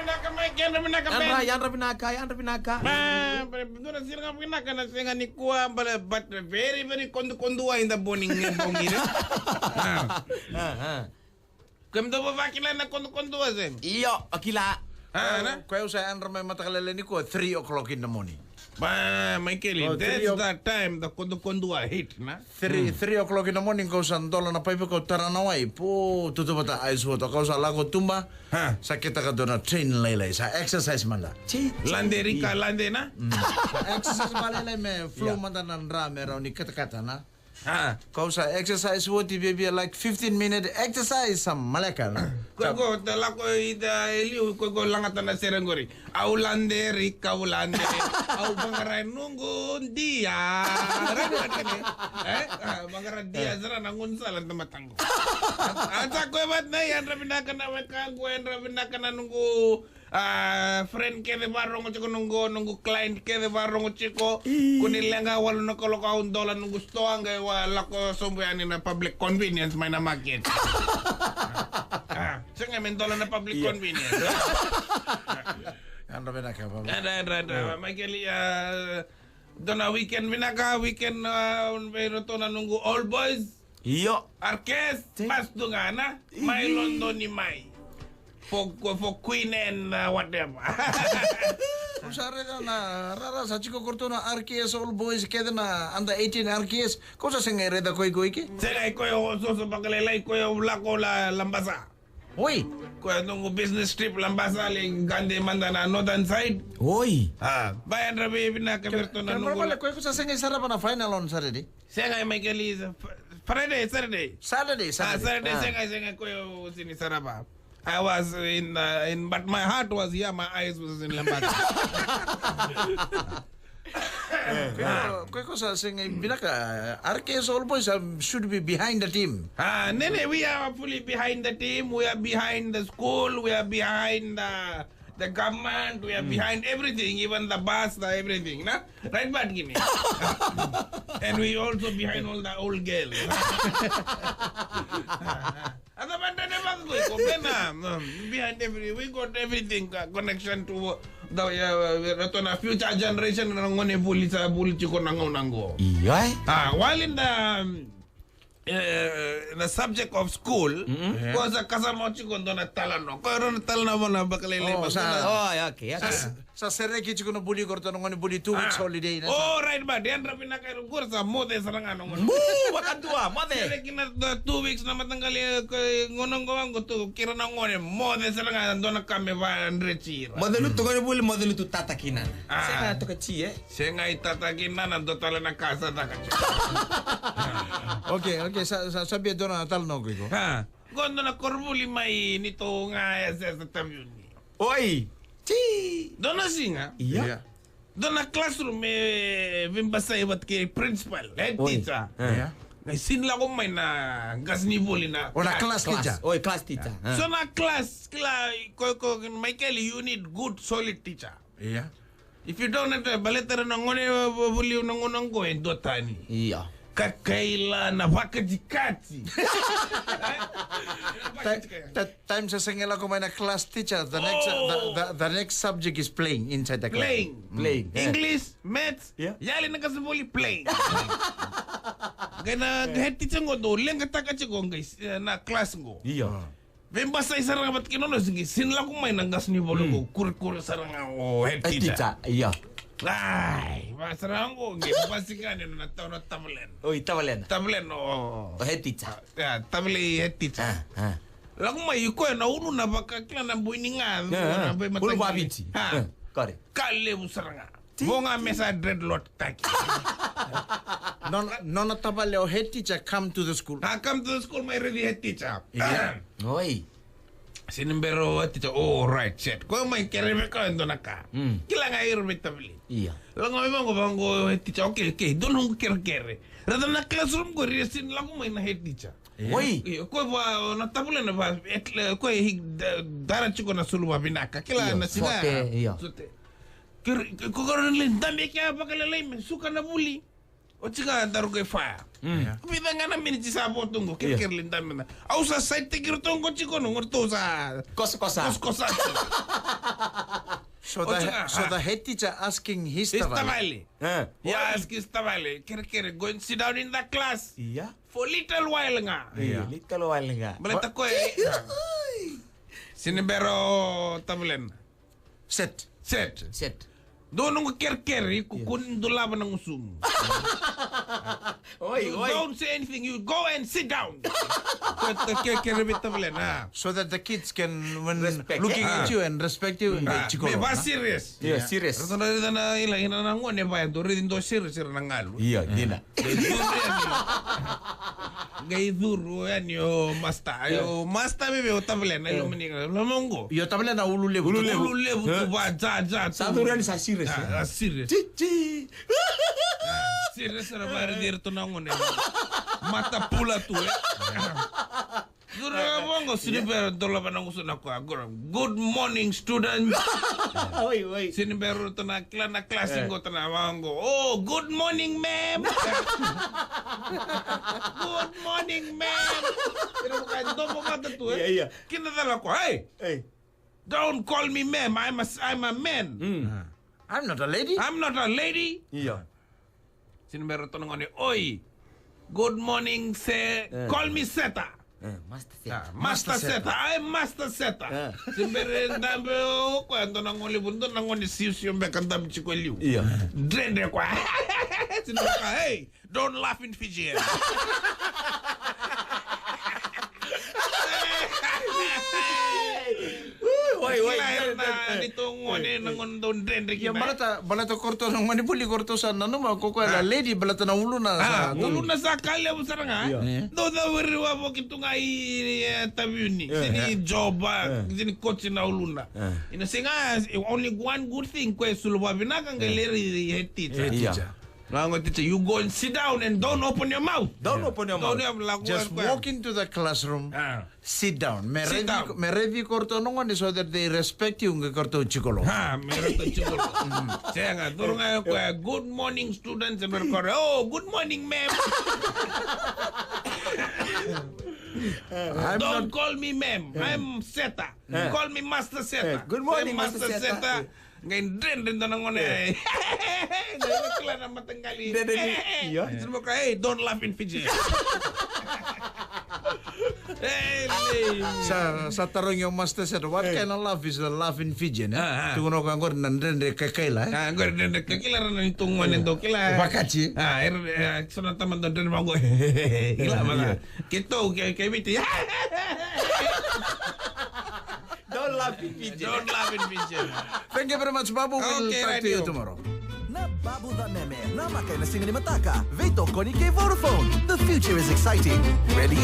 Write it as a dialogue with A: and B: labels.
A: Yan rabinaka.
B: Dona sila pinaka na sila ni kuha but very kondu in the boning bongire. Kam do ba kila na kondu asen?
A: Iyo, akila.
C: Kaya sa andra may matakalala ni ko 3 o'clock in the morning.
B: Michael, that's the time the kondu hit na.
C: 3 o'clock in the morning ko sa dola na paipa ko taranaway po tutupata ayos mo to ko sa lago tumba sa kita ka doon na train laylay sa exercise man la.
B: Lande rika lande na.
C: Exercise malay me flow man nan ra meron ni kata na. Kau sa exercise wo ti baby like 15-minute exercise sa malaka na.
B: Ko tala ko ida eliu ko langatan na serengori. Aulande rika ulande. Au bangara nunggu dia. Bangara dia zara nangun salan tematanggo. Asa ko bat na yan rabinakan na kan ko yan rabinakan na nunggu friend ke de barong chiko nunggu client ke de barong chiko kunilenga wala no kolo ka $1 nunggu sto anga wala ko sombo ani na public convenience may na market. Senga men $1 na public convenience.
C: Andra binaka ba?
B: Ada Michael dona weekend pero to na nunggu all boys.
A: Iyo.
B: Arkes pas dungana may London ni may. For Queen and whatever.
C: Usare na rara sa chiko korto na RKS all boys keda na under 18 RKS cosa senga reda koi ki?
B: Senga ko so bakalelay ko lako la lambasa.
C: Oi,
B: Ko nung business trip lambasa ling Gande Mandana northern side.
A: Oi.
B: Bayan rabi pinakaberto na nung.
C: Pero ko sa senga sarap na final on Saturday.
B: Senga Michael is Friday, Saturday.
C: Saturday.
B: Senga ko sini sarapa. I was in but my heart was here, my eyes was in Lambasa.
C: Kaya sa sing binaka RKS all boys should be behind the team.
B: Nene, we are fully behind the team. We are behind the school. We are behind the government. We are behind everything, even the bus, everything. Na? Right, but gini. And we also behind all the old girls. Behind everything, we got everything connection to the future generation. Nangone buli chiko nango.
A: Iya.
B: While in the subject of school, was a kasama chiko dona talano. Ko ron talana mo na bakalele
A: Oh, okay.
C: Sa sereki chiko na buli korto ngone buli 2 weeks holiday na.
B: Oh, right ba. Diyan rapi na kayo kursa mode sarang ano ngono.
A: Wakadua, mode.
B: Sereki na 2 weeks na matanggali ngonong gawang to kira na ngone mode sarang ano dona kame ba andrechira.
A: Modelu to ngone buli modelu to tatakinan. Senga to kachi
B: Senga itatakinan ando tala na kasa ta kachi.
C: Okay, sabi doon na talno ko.
B: Gondo na korbuli mai nito nga sa tamyuni.
A: Oi.
B: Dona singa.
A: Iya.
B: Dona classroom vimbasa ibat ke principal, head teacher.
C: Yeah.
B: Ngay sinla ko may na gas ni buli na.
C: O na class teacher.
A: Oi, class teacher.
B: So na class ko Michael, you need good solid teacher.
C: Yeah.
B: If you don't have baletara na ngone buli nang ko endotani.
A: Iya.
B: Kakaila na vakajikati.
C: Time sa singela ko may na class teacher. The next subject is playing inside the class.
B: Playing. English, maths.
A: Yeah.
B: Yali na kasabuli playing. Kaya na head teacher ko do leng katakachi ko guys na class ko.
A: Iya.
B: Bembasa sarang abat kinono sige sinla ko may nanggas ni bolo ko kur sarang head teacher.
A: Iya.
B: Ay, masarang ko gipasikan na taon tablen.
A: Oi, tablen.
B: Tablen o
A: head teacher.
B: Tabli head teacher. Lagu mai ko na uno na baka kila na buininga na bay matang.
A: Ulu babiti. Kore.
B: Kale busaranga. Bonga mesa dreadlock taki.
C: Non tabale o head teacher come to the school.
B: Come to the school my ready head teacher.
A: Oi.
B: Sinimbero teacher. Oh right shit. Ko may kerebe ko endo naka. Kila nga irbe tabli.
A: Iya.
B: Lang may bango head teacher. Okay. Don hong kere. Rada na classroom ko resin lang may na head teacher.
A: Oi.
B: Ko ba na tabule na ba ko dara chiko na sulu binaka. Kila na sina.
A: Iya.
B: Ko karon len dami kaya pakalalay men suka na buli. O chika daru kay fire. Bida nga na miniti sa botong ko kirkirlin dami na. Au sa site tigir tong ko chiko no ngorto sa
A: Kosa.
B: kosa.
C: So
B: Otsaka,
C: the head teacher asking his
B: Istavali.
D: Eh.
B: Yeah, ask Istavali. Kere, go and sit down in the class.
D: Iya.
B: For little while nga.
D: Iya. Little while nga.
B: Balata ko Sinibero tabulen.
C: Set.
B: Set.
D: Set.
B: Doon nung kere, kukun dulaban ng usum.
D: Oi,
B: You don't say anything. You go and sit down. Kere bitabulen, ha.
C: So that the kids can, when
D: Respect.
C: looking
B: Ah.
C: at you and respect you,
B: May ba serious?
D: Iya, serious.
B: Rato na rin na ilang hinanangon, ba? Dori din do serious ng ngalo.
D: Iya, di na.
B: Gay duro yan yo masta. Yo masta bebe utabulen. Ayo meninga. Lamongo.
C: Yo tabla na ululebu.
B: Ululebu tu ba ja.
D: Satu rin sa serious.
B: Serious.
C: Chichi.
B: Serious na ba rin dito na ngon. Mata pula tu Duro mongo sinibero dolo pa nang uso na ko. Good morning students.
D: Oi.
B: Sinibero to na klaseng ko to na mongo. Oh, good morning ma'am. Good morning ma'am. Pero kaya do mo mata tu
D: Iya.
B: Kinadala ko, hey,
D: Eh.
B: don't call me ma'am. I'm a man.
C: I'm not a lady.
B: I'm not a lady.
D: Iya.
B: Sinibero to nang oy. Good morning, call me Seta.
D: Master set.
B: Master Seta. I'm Master Seta. Sinibero dambe ko ando nang libundo nang sius yung bekandam chiko liu.
D: Iya.
B: Drende ko. Sinibero hey, don't laugh in Fijian.
D: Oi.
B: Kailan na nitong nangon doon drende
C: Ya
B: kita.
C: balata korto ng manipuli korto sa nanuma ko la lady balata na ulo na sa
B: Ulo na sa kalya mo sarang ha. Do da wiriwa mo kito nga tabiuni. Sini joba, sini coach na ulo na. Ina singa only one good thing ko suluba binakang galeri head teacher.
D: Iya.
B: Lango teacher, you go and sit down and don't open your mouth.
D: Don't open your mouth.
C: just walk into the classroom, sit down.
B: Sit down.
C: Merevi korto nongon so that they respect you ng korto chikolo.
B: Ha, meron to chikol. Saya nga, turo nga ko, good morning students. Meron ko, oh, good morning ma'am. Don't call me ma'am. I'm Seta. Call me Master Seta.
D: Good morning,
B: Say,
D: Master Seta.
B: Ngayon din to nang ngone. Nagkala na matanggali.
D: Iya.
B: Sabi ko, hey, don't laugh in Fiji. Hey,
C: Sa tarong yung master said, what kind of laugh is the laugh in Fijian? Tuguno ka ngor nandende kakaila.
B: Gue dan kekila na itong manendo kila.
C: Bakachi.
B: Sana teman dan mau gue. Gila mana. Kita kayak gitu.
D: Don't laugh in Fiji.
B: Don't laugh in Fijian.
C: Thank you very much, Babu. We'll
B: Okay,
C: talk to you
B: radio.
C: tomorrow.
E: Na babu da meme, na makai na singa ni mataka. Veto koni kay Vodafone. The future is exciting. Ready?